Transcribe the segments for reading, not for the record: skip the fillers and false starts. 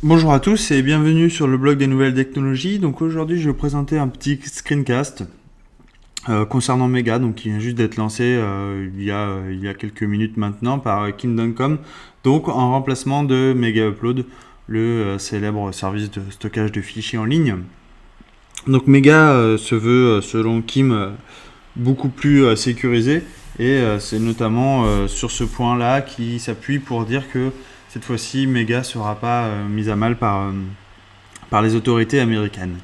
Bonjour à tous et bienvenue sur le blog des nouvelles technologies. Donc aujourd'hui je vais vous présenter un petit screencast concernant Mega, donc qui vient juste d'être lancé il y a quelques minutes maintenant par Kingdom.com, donc en remplacement de Mega Upload, le célèbre service de stockage de fichiers en ligne. Donc Mega se veut, selon Kim, beaucoup plus sécurisé, et c'est notamment sur ce point-là qui s'appuie pour dire que cette fois-ci Mega ne sera pas mise à mal par les autorités américaines.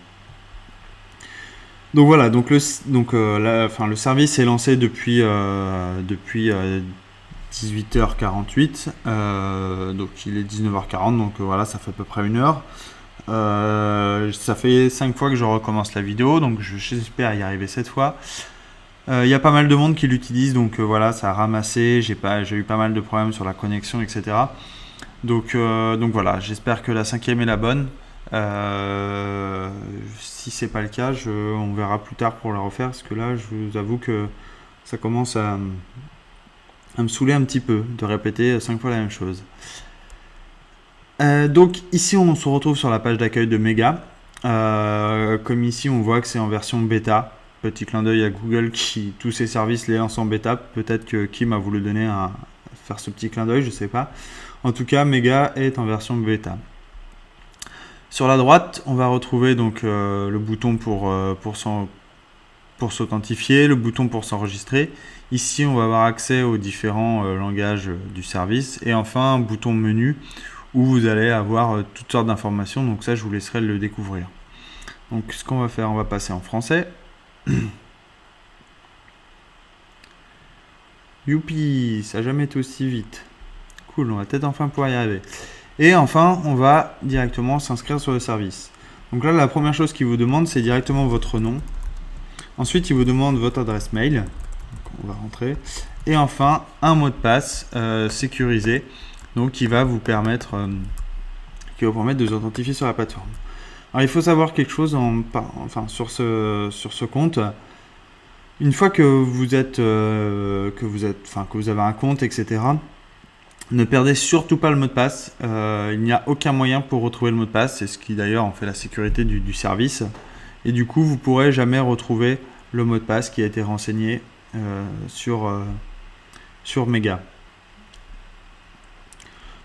Donc voilà, le service est lancé depuis 18h48, donc il est 19h40, donc voilà, ça fait à peu près une heure. Ça fait 5 fois que je recommence la vidéo, donc j'espère y arriver cette fois. Il y a pas mal de monde qui l'utilise, donc voilà, ça a ramassé, j'ai eu pas mal de problèmes sur la connexion, etc. Donc voilà, j'espère que la cinquième est la bonne. Si c'est pas le cas, on verra plus tard pour la refaire, parce que là, je vous avoue que ça commence à me saouler un petit peu de répéter 5 fois la même chose. Donc ici, on se retrouve sur la page d'accueil de Mega. Comme ici, on voit que c'est en version bêta. Petit clin d'œil à Google qui, tous ses services les lance en bêta. Peut-être que Kim a voulu faire ce petit clin d'œil, je sais pas. En tout cas, Mega est en version bêta. Sur la droite, on va retrouver donc le bouton pour s'authentifier, le bouton pour s'enregistrer. Ici, on va avoir accès aux différents langages du service. Et enfin, un bouton menu où vous allez avoir toutes sortes d'informations. Donc ça, je vous laisserai le découvrir. Donc ce qu'on va faire, on va passer en français. Youpi, ça n'a jamais été aussi vite. Cool, on va peut-être enfin pouvoir y arriver. Et enfin, on va directement s'inscrire sur le service. Donc là, la première chose qu'il vous demande, c'est directement votre nom. Ensuite, il vous demande votre adresse mail. Donc on va rentrer. Et enfin, un mot de passe sécurisé, donc qui va vous permettre de vous authentifier sur la plateforme. Alors, il faut savoir quelque chose sur ce compte. Une fois que vous avez un compte, etc., ne perdez surtout pas le mot de passe. Il n'y a aucun moyen pour retrouver le mot de passe. C'est ce qui d'ailleurs en fait la sécurité du service. Et du coup, vous ne pourrez jamais retrouver le mot de passe qui a été renseigné sur Mega.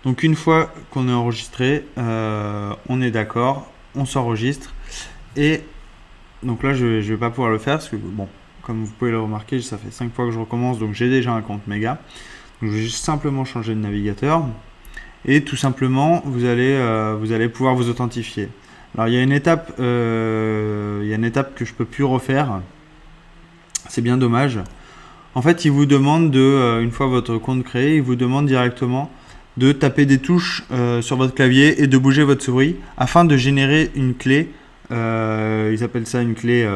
Donc une fois qu'on est enregistré, on est d'accord, on s'enregistre. Et donc là, je ne vais pas pouvoir le faire parce que, bon, comme vous pouvez le remarquer, ça fait 5 fois que je recommence, donc j'ai déjà un compte Mega. Donc je vais juste simplement changer de navigateur. Et tout simplement, vous allez pouvoir vous authentifier. Alors il y a une étape que je ne peux plus refaire. C'est bien dommage. En fait, il vous demande une fois votre compte créé, il vous demande directement de taper des touches sur votre clavier et de bouger votre souris afin de générer une clé. Ils appellent ça une clé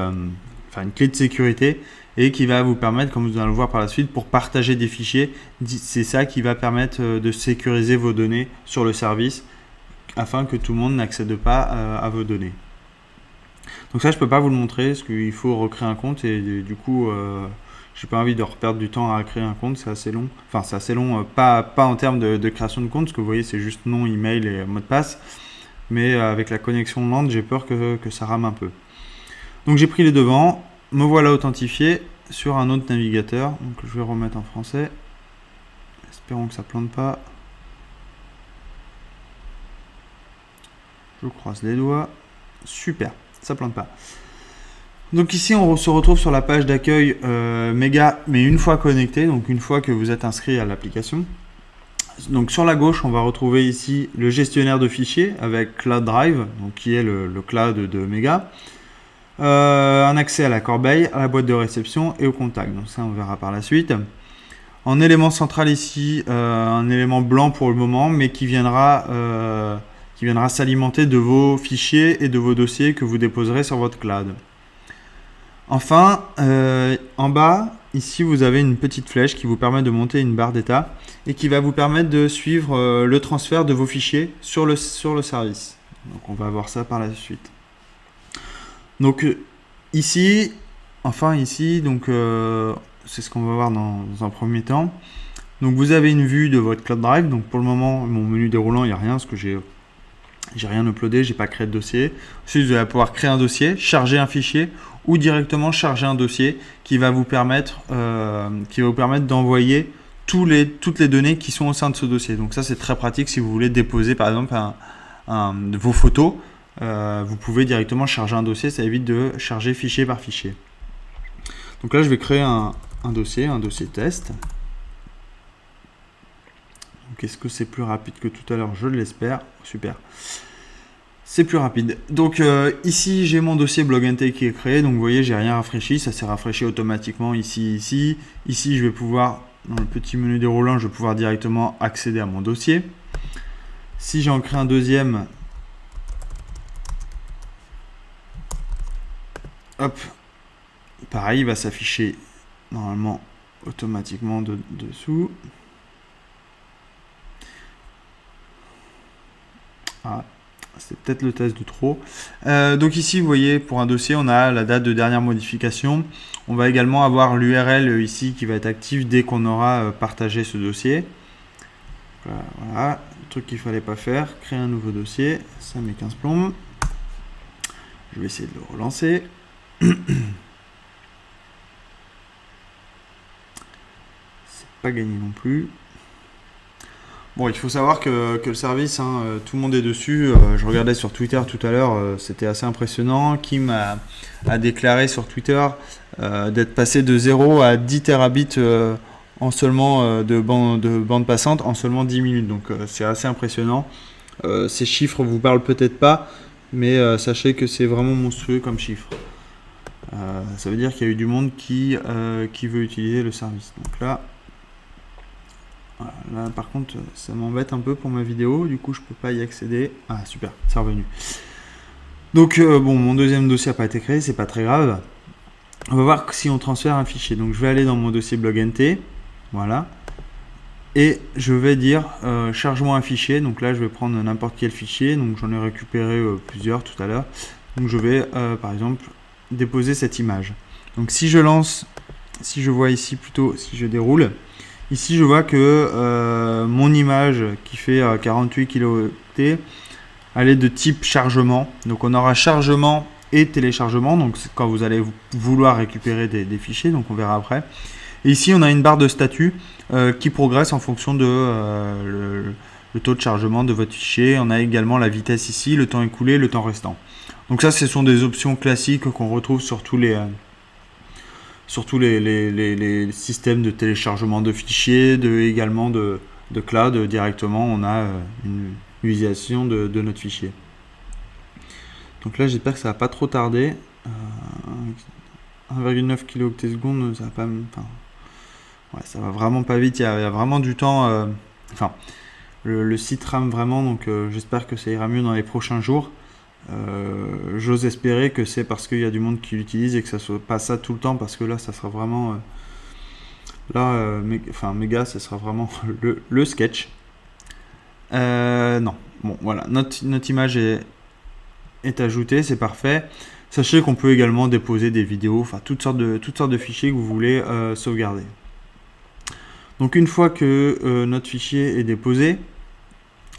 de sécurité, et qui va vous permettre, comme vous allez le voir par la suite, pour partager des fichiers. C'est ça qui va permettre de sécuriser vos données sur le service afin que tout le monde n'accède pas à vos données. Donc ça, je peux pas vous le montrer parce qu'il faut recréer un compte, et du coup j'ai pas envie de reperdre du temps à créer un compte, c'est assez long. Enfin, c'est assez long, pas en termes de création de compte, parce que vous voyez, c'est juste nom, email et mot de passe. Mais avec la connexion lente, j'ai peur que ça rame un peu. Donc j'ai pris les devants, me voilà authentifié sur un autre navigateur. Donc je vais remettre en français. Espérons que ça plante pas. Je croise les doigts. Super, ça plante pas. Donc ici, on se retrouve sur la page d'accueil Mega, mais une fois connecté, donc une fois que vous êtes inscrit à l'application. Donc sur la gauche, on va retrouver ici le gestionnaire de fichiers avec Cloud Drive, donc qui est le cloud de Mega. Un accès à la corbeille, à la boîte de réception et au contact. Donc ça, on verra par la suite. En élément central ici, un élément blanc pour le moment, mais qui viendra s'alimenter de vos fichiers et de vos dossiers que vous déposerez sur votre cloud. Enfin, en bas, ici, vous avez une petite flèche qui vous permet de monter une barre d'état et qui va vous permettre de suivre le transfert de vos fichiers sur le service. Donc, on va voir ça par la suite. Donc, ici, c'est ce qu'on va voir dans un premier temps. Donc, vous avez une vue de votre Cloud Drive. Donc, pour le moment, mon menu déroulant, il n'y a rien parce que j'ai J'ai rien uploadé, j'ai pas créé de dossier. Ensuite, vous allez pouvoir créer un dossier, charger un fichier ou directement charger un dossier qui va vous permettre, d'envoyer toutes les données qui sont au sein de ce dossier. Donc ça, c'est très pratique si vous voulez déposer par exemple vos photos. Vous pouvez directement charger un dossier, ça évite de charger fichier par fichier. Donc là, je vais créer un dossier test. Donc est-ce que c'est plus rapide que tout à l'heure? Je l'espère. Super. C'est plus rapide. Donc ici, j'ai mon dossier BlogNT qui est créé. Donc vous voyez, j'ai rien rafraîchi. Ça s'est rafraîchi automatiquement ici, ici. Ici, je vais pouvoir, dans le petit menu déroulant, je vais pouvoir directement accéder à mon dossier. Si j'en crée un deuxième, hop, pareil, il va s'afficher normalement automatiquement dessous. Ah, c'est peut-être le test de trop. Donc ici, vous voyez, pour un dossier, on a la date de dernière modification. On va également avoir l'URL ici qui va être active dès qu'on aura partagé ce dossier. Voilà, le truc qu'il ne fallait pas faire. Créer un nouveau dossier, ça met 15 plombes. Je vais essayer de le relancer. C'est pas gagné non plus. Bon, il faut savoir que le service, tout le monde est dessus. Je regardais sur Twitter tout à l'heure, c'était assez impressionnant. Kim a déclaré sur Twitter d'être passé de 0 à 10 terabits en seulement de bande passante en seulement 10 minutes. Donc c'est assez impressionnant. Ces chiffres vous parlent peut-être pas, mais sachez que c'est vraiment monstrueux comme chiffre. Ça veut dire qu'il y a eu du monde qui veut utiliser le service. Donc là, voilà, là par contre ça m'embête un peu pour ma vidéo, du coup je peux pas y accéder. Ah super, c'est revenu. Donc bon, mon deuxième dossier n'a pas été créé, c'est pas très grave. On va voir si on transfère un fichier. Donc je vais aller dans mon dossier BlogNT, voilà, et je vais dire charge-moi un fichier. Donc là je vais prendre n'importe quel fichier, donc j'en ai récupéré plusieurs tout à l'heure. Donc je vais par exemple déposer cette image. Donc si je lance, si je vois ici plutôt, si je déroule, ici je vois que mon image qui fait 48 kilooctets, elle est de type chargement. Donc on aura chargement et téléchargement, donc quand vous allez vouloir récupérer des fichiers, donc on verra après. Et ici on a une barre de statut qui progresse en fonction de le taux de chargement de votre fichier. On a également la vitesse ici, le temps écoulé, le temps restant. Donc ça, ce sont des options classiques qu'on retrouve sur tous les systèmes de téléchargement de fichiers, également de cloud. Directement, on a une utilisation de notre fichier. Donc là, j'espère que ça va pas trop tarder. 1,9 kilooctets secondes, ça va pas. Ouais, ça va vraiment pas vite. Il y a vraiment du temps. Le site rame vraiment, donc j'espère que ça ira mieux dans les prochains jours. J'ose espérer que c'est parce qu'il y a du monde qui l'utilise et que ça soit pas ça tout le temps, parce que là ça sera vraiment méga, ça sera vraiment le sketch. Non, bon voilà, notre image est ajoutée, c'est parfait. Sachez qu'on peut également déposer des vidéos, enfin toutes sortes de fichiers que vous voulez sauvegarder. Donc une fois que notre fichier est déposé,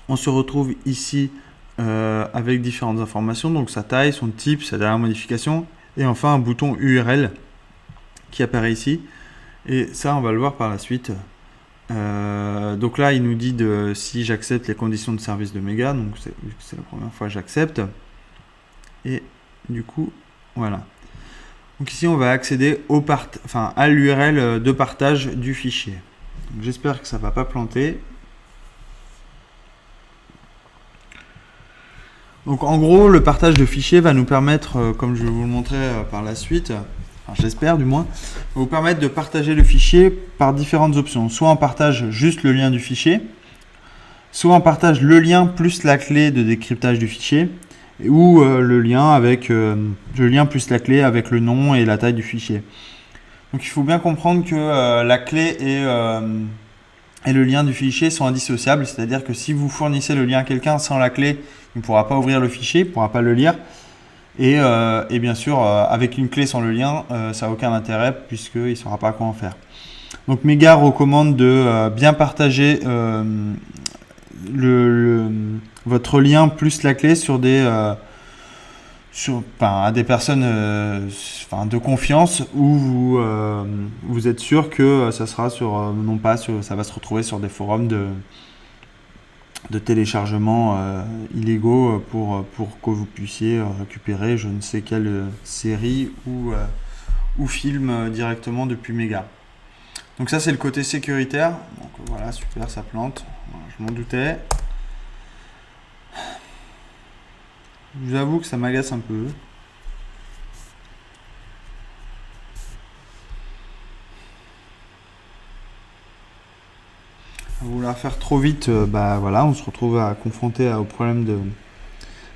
on se retrouve ici avec différentes informations, donc sa taille, son type, sa dernière modification, et enfin un bouton URL qui apparaît ici. Et ça, on va le voir par la suite. Donc là, il nous dit si j'accepte les conditions de service de Mega, donc c'est la première fois que j'accepte. Et du coup, voilà. Donc ici, on va accéder à l'URL de partage du fichier. J'espère que ça ne va pas planter. Donc en gros, le partage de fichiers va nous permettre, comme je vais vous le montrer par la suite, j'espère du moins, va vous permettre de partager le fichier par différentes options. Soit on partage juste le lien du fichier, soit on partage le lien plus la clé de décryptage du fichier, ou le lien plus la clé avec le nom et la taille du fichier. Donc il faut bien comprendre que la clé et le lien du fichier sont indissociables, c'est-à-dire que si vous fournissez le lien à quelqu'un sans la clé, il ne pourra pas ouvrir le fichier, il ne pourra pas le lire. Et bien sûr, avec une clé sans le lien, ça n'a aucun intérêt puisqu'il ne saura pas quoi en faire. Donc Mega recommande de bien partager votre lien plus la clé sur à des personnes de confiance où vous êtes sûr que ça sera non pas ça va se retrouver sur des forums de téléchargement illégaux pour que vous puissiez récupérer je ne sais quelle série ou film directement depuis Mega. Donc ça c'est le côté sécuritaire. Donc voilà, super, ça plante. Voilà, je m'en doutais. Je vous avoue que ça m'agace un peu. À vouloir faire trop vite, voilà, on se retrouve à confronter au problème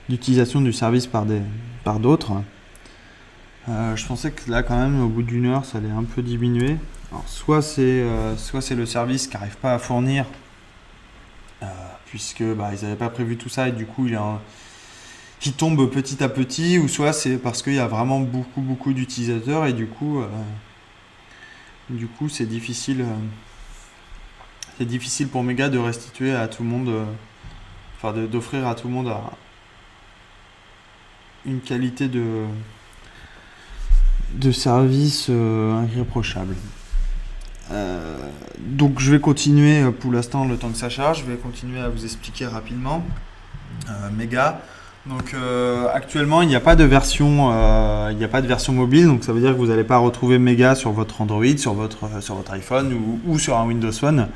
d'utilisation du service par d'autres. Je pensais que là quand même au bout d'une heure ça allait un peu diminuer. Alors soit c'est le service qui n'arrive pas à fournir puisque ils n'avaient pas prévu tout ça et du coup il tombe petit à petit, ou soit c'est parce qu'il y a vraiment beaucoup d'utilisateurs et du coup c'est difficile pour Mega de restituer à tout le monde, d'offrir à tout le monde une qualité de service irréprochable. Donc je vais continuer pour l'instant le temps que ça charge, je vais continuer à vous expliquer rapidement Mega. Donc actuellement il n'y a pas de version mobile, donc ça veut dire que vous n'allez pas retrouver Mega sur votre Android, sur votre iPhone ou sur un Windows Phone.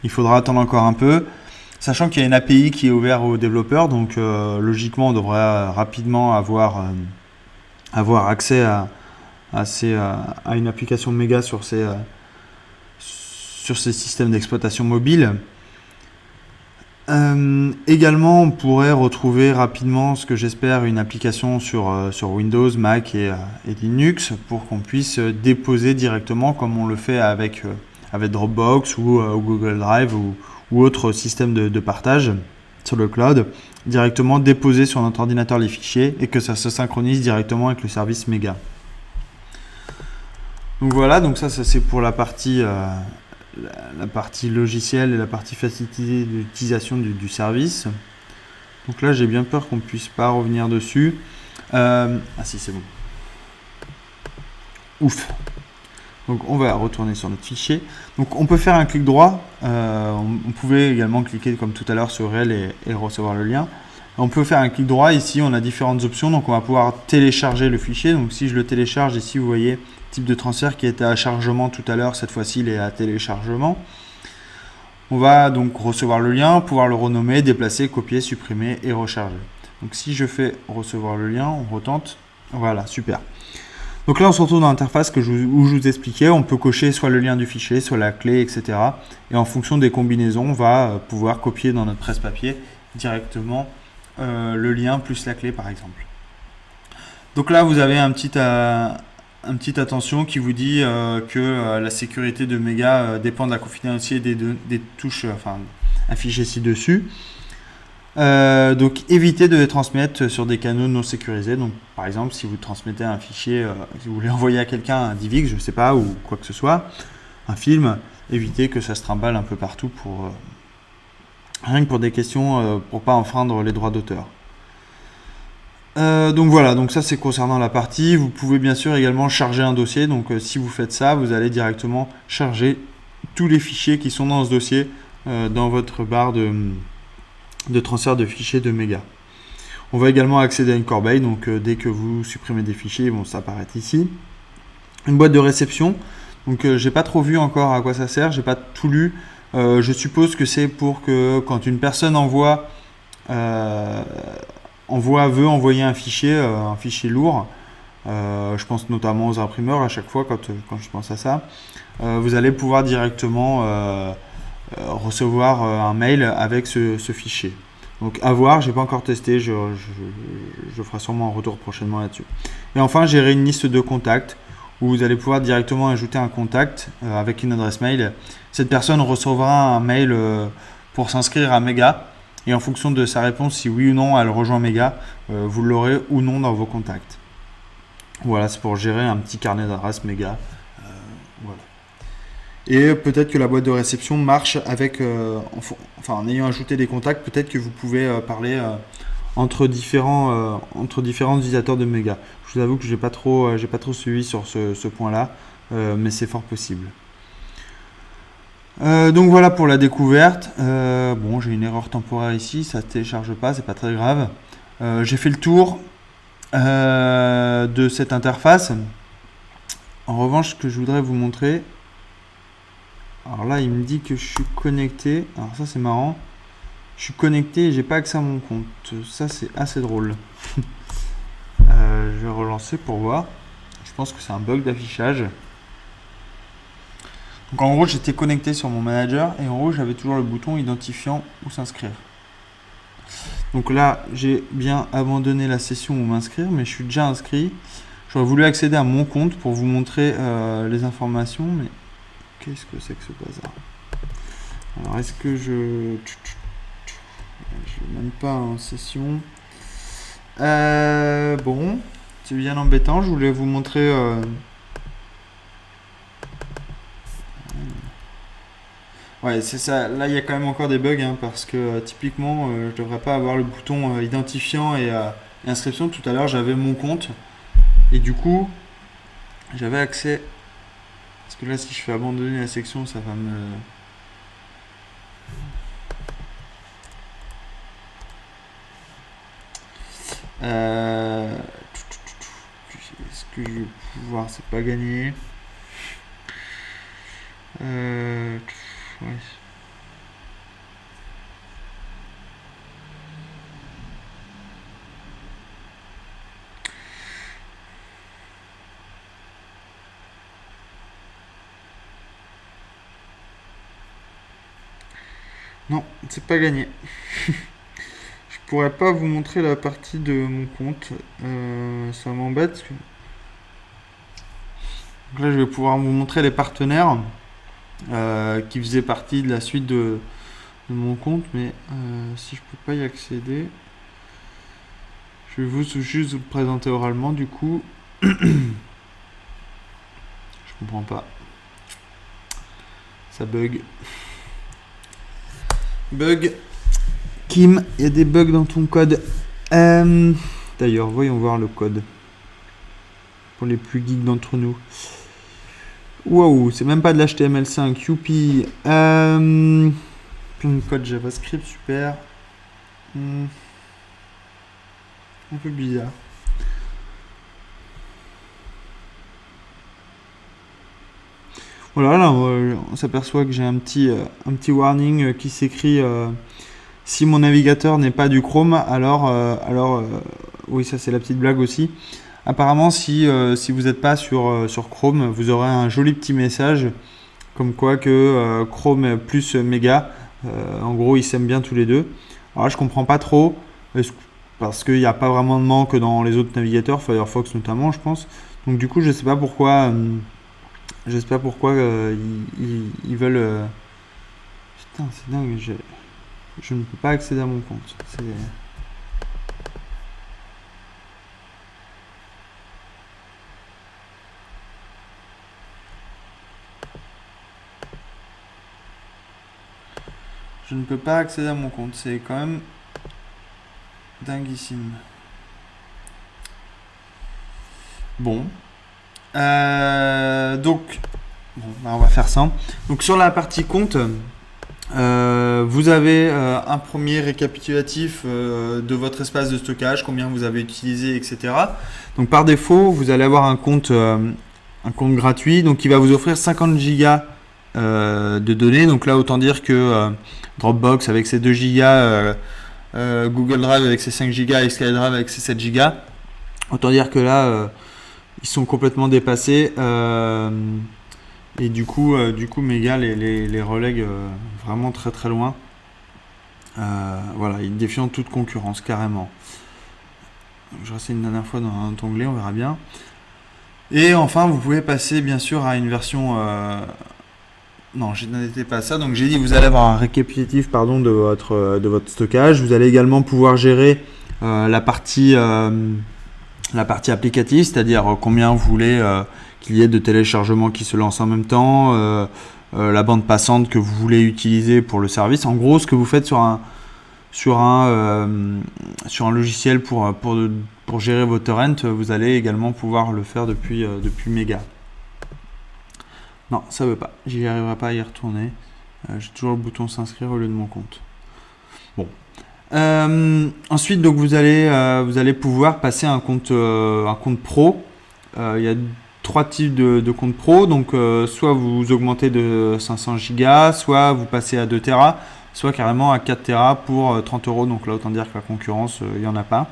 Il faudra attendre encore un peu, sachant qu'il y a une API qui est ouverte aux développeurs, donc logiquement on devrait rapidement avoir accès à une application Mega sur ces systèmes d'exploitation mobile. Également, on pourrait retrouver rapidement, ce que j'espère, une application sur Windows, Mac et Linux pour qu'on puisse déposer directement, comme on le fait avec Dropbox ou Google Drive ou autre système de partage sur le cloud, directement déposer sur notre ordinateur les fichiers et que ça se synchronise directement avec le service Mega. Donc voilà, donc ça c'est pour la partie logicielle et la partie facilité d'utilisation du service. Donc là j'ai bien peur qu'on ne puisse pas revenir dessus. Ah si, c'est bon. Ouf. Donc on va retourner sur notre fichier. Donc on peut faire un clic droit. On pouvait également cliquer comme tout à l'heure sur elle et recevoir le lien. On peut faire un clic droit. Ici on a différentes options. Donc on va pouvoir télécharger le fichier. Donc si je le télécharge, ici vous voyez type de transfert qui était à chargement tout à l'heure, cette fois-ci il est à téléchargement. On va donc recevoir le lien, pouvoir le renommer, déplacer, copier, supprimer et recharger. Donc si je fais recevoir le lien, on retente, voilà, super. Donc là on se retrouve dans l'interface où je vous expliquais, on peut cocher soit le lien du fichier, soit la clé, etc. Et en fonction des combinaisons, on va pouvoir copier dans notre presse-papier directement le lien plus la clé par exemple. Donc là vous avez un petite attention qui vous dit que la sécurité de Mega dépend de la confidentialité des touches affichées ci-dessus. Donc évitez de les transmettre sur des canaux non sécurisés. Donc par exemple si vous transmettez un fichier, si vous voulez envoyer à quelqu'un un DivX, je ne sais pas, ou quoi que ce soit, un film, évitez que ça se trimballe un peu partout rien que pour des questions pour pas enfreindre les droits d'auteur. Donc voilà, donc ça c'est concernant la partie. Vous pouvez bien sûr également charger un dossier. Donc si vous faites ça, vous allez directement charger tous les fichiers qui sont dans ce dossier dans votre barre de transfert de fichiers de Mega. On va également accéder à une corbeille. Donc dès que vous supprimez des fichiers, ils vont s'apparaître ici. Une boîte de réception. Donc j'ai pas trop vu encore à quoi ça sert. J'ai pas tout lu. Je suppose que c'est pour que quand une personne veut envoyer un fichier lourd, je pense notamment aux imprimeurs à chaque fois quand je pense à ça, vous allez pouvoir directement recevoir un mail avec ce fichier. Donc à voir, j'ai pas encore testé, je ferai sûrement un retour prochainement là-dessus. Et enfin, gérer une liste de contacts où vous allez pouvoir directement ajouter un contact avec une adresse mail. Cette personne recevra un mail pour s'inscrire à Mega. Et en fonction de sa réponse, si oui ou non elle rejoint Mega, vous l'aurez ou non dans vos contacts. Voilà, c'est pour gérer un petit carnet d'adresses Mega. Voilà. Et peut-être que la boîte de réception marche avec, en ayant ajouté des contacts, peut-être que vous pouvez parler entre différents utilisateurs de Mega. Je vous avoue que j'ai pas trop suivi sur ce point-là, mais c'est fort possible. Donc voilà pour la découverte. Bon, j'ai une erreur temporaire ici, ça ne télécharge pas, c'est pas très grave. J'ai fait le tour de cette interface. En revanche, ce que je voudrais vous montrer, alors là, il me dit que je suis connecté. Alors ça, c'est marrant. Je suis connecté et j'ai pas accès à mon compte. Ça, c'est assez drôle. Je vais relancer pour voir. Je pense que c'est un bug d'affichage. Donc en gros, j'étais connecté sur mon manager et en haut, j'avais toujours le bouton identifiant ou s'inscrire. Donc là, j'ai bien abandonné la session ou m'inscrire, mais je suis déjà inscrit. J'aurais voulu accéder à mon compte pour vous montrer les informations, mais qu'est-ce que c'est que ce bazar? Alors, est-ce que je ne même pas en session? Bon, c'est bien embêtant. Je voulais vous montrer. Ouais, c'est ça. Là, il y a quand même encore des bugs hein, parce que typiquement, je devrais pas avoir le bouton identifiant et inscription. Tout à l'heure, j'avais mon compte et du coup, j'avais accès. Parce que là, si je fais abandonner la section, ça va me. Est-ce que je vais pouvoir? C'est pas gagné. Ouais. Non, c'est pas gagné. Je pourrais pas vous montrer la partie de mon compte. Ça m'embête. Donc là, je vais pouvoir vous montrer les partenaires qui faisaient partie de la suite de mon compte. Mais si je peux pas y accéder, je vais juste vous le présenter oralement. Du coup, je comprends pas. Ça bug. Bug. Kim, il y a des bugs dans ton code. D'ailleurs, voyons voir le code. Pour les plus geeks d'entre nous. Waouh, c'est même pas de l'HTML5. Youpi. Plein de code JavaScript, super. Un peu bizarre. Voilà, là, on s'aperçoit que j'ai un petit warning qui s'écrit si mon navigateur n'est pas du Chrome, alors oui, ça c'est la petite blague aussi. Apparemment, si vous n'êtes pas sur Chrome, vous aurez un joli petit message comme quoi que Chrome plus Mega, en gros, ils s'aiment bien tous les deux. Alors là, je comprends pas trop parce qu'il n'y a pas vraiment de manque dans les autres navigateurs, Firefox notamment, je pense. Donc du coup, je sais pas pourquoi. J'espère pourquoi ils veulent. Putain, c'est dingue. Je ne peux pas accéder à mon compte. Je ne peux pas accéder à mon compte. C'est quand même dinguissime. Bon. Donc, bon, on va faire ça. Donc sur la partie compte, vous avez un premier récapitulatif de votre espace de stockage, combien vous avez utilisé, etc. Donc par défaut, vous allez avoir un compte gratuit, donc qui va vous offrir 50 gigas de données. Donc là, autant dire que Dropbox avec ses 2 gigas, Google Drive avec ses 5 gigas et SkyDrive avec ses 7 gigas. Autant dire que là, ils sont complètement dépassés. Et du coup Mega les relègue vraiment très très loin. Voilà, ils défient toute concurrence carrément. Je reste une dernière fois dans un autre onglet, on verra bien. Et enfin, vous pouvez passer bien sûr à une version. Non, je n'étais pas ça. Donc j'ai dit, vous allez avoir un récapitulatif de votre stockage. Vous allez également pouvoir gérer la partie applicative, c'est-à-dire combien vous voulez qu'il y ait de téléchargements qui se lancent en même temps, la bande passante que vous voulez utiliser pour le service. En gros, ce que vous faites sur un logiciel pour gérer vos torrents, vous allez également pouvoir le faire depuis Mega. Non, ça veut pas. J'y arriverai pas à y retourner. J'ai toujours le bouton s'inscrire au lieu de mon compte. Bon. Ensuite, donc vous allez pouvoir passer un compte pro. Il y a 3 types de comptes pro. Donc, soit vous augmentez de 500 Go, soit vous passez à 2 Tera, soit carrément à 4 Tera pour 30 €. Donc là, autant dire que la concurrence, il n'y en a pas.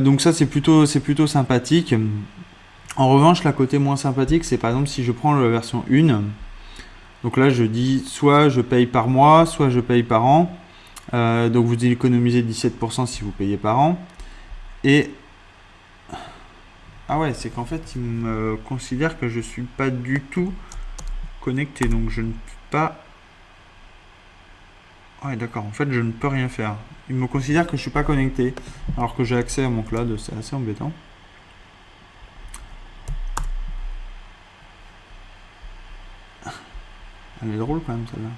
Donc ça, c'est plutôt sympathique. En revanche, la côté moins sympathique, c'est par exemple si je prends la version 1. Donc là, je dis soit je paye par mois, soit je paye par an. Donc vous économisez 17% si vous payez par an. Et ah ouais, c'est qu'en fait, il me considère que je suis pas du tout connecté. Donc je ne peux pas... Ouais, d'accord. En fait, je ne peux rien faire. Il me considère que je suis pas connecté, alors que j'ai accès à mon cloud. C'est assez embêtant. Elle est drôle quand même, celle-là.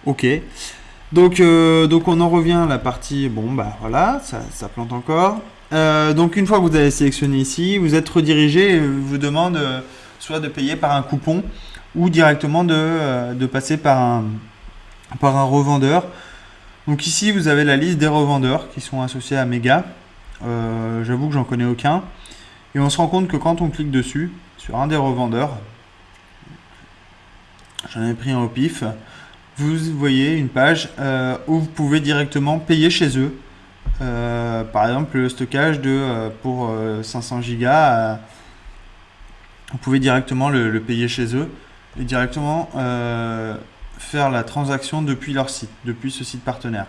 Ok. Donc on en revient à la partie, bon bah voilà, ça plante encore. Donc une fois que vous avez sélectionné ici, vous êtes redirigé et vous demande soit de payer par un coupon ou directement de passer par un revendeur. Donc ici vous avez la liste des revendeurs qui sont associés à Mega. J'avoue que j'en connais aucun. Et on se rend compte que quand on clique dessus, sur un des revendeurs, j'en ai pris un au pif, vous voyez une page où vous pouvez directement payer chez eux. Par exemple, le stockage pour 500 Go, vous pouvez directement le payer chez eux et directement faire la transaction depuis leur site, depuis ce site partenaire.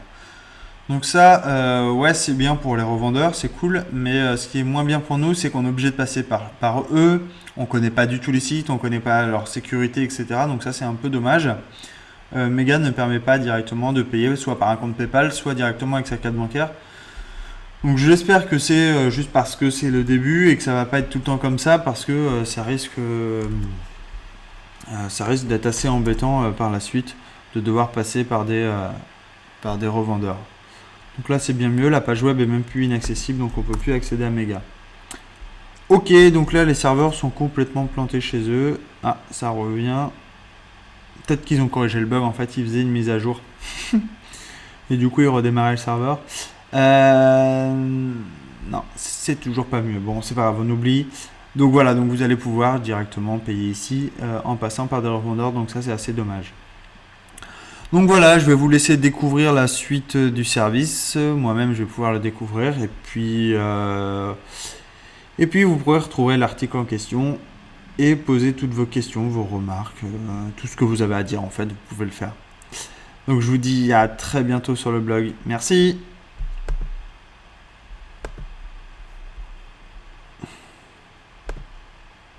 Donc ça, ouais, c'est bien pour les revendeurs, c'est cool, mais ce qui est moins bien pour nous, c'est qu'on est obligé de passer par eux. On ne connaît pas du tout les sites, on ne connaît pas leur sécurité, etc. Donc ça, c'est un peu dommage. Mega ne permet pas directement de payer soit par un compte PayPal, soit directement avec sa carte bancaire. Donc j'espère que c'est juste parce que c'est le début et que ça va pas être tout le temps comme ça, parce que ça risque d'être assez embêtant par la suite de devoir passer par des revendeurs. Donc là c'est bien mieux, la page web est même plus inaccessible, donc on peut plus accéder à Mega. Ok, donc là les serveurs sont complètement plantés chez eux. Ah, ça revient. Peut-être qu'ils ont corrigé le bug, en fait ils faisaient une mise à jour. Et du coup ils redémarraient le serveur. Non, c'est toujours pas mieux. Bon, c'est pas grave, on oublie. Donc voilà, donc vous allez pouvoir directement payer ici en passant par des revendeurs. Donc ça c'est assez dommage. Donc voilà, je vais vous laisser découvrir la suite du service. Moi-même je vais pouvoir le découvrir. Et puis vous pourrez retrouver l'article en question et poser toutes vos questions, vos remarques, tout ce que vous avez à dire en fait, vous pouvez le faire. Donc je vous dis à très bientôt sur le blog. Merci.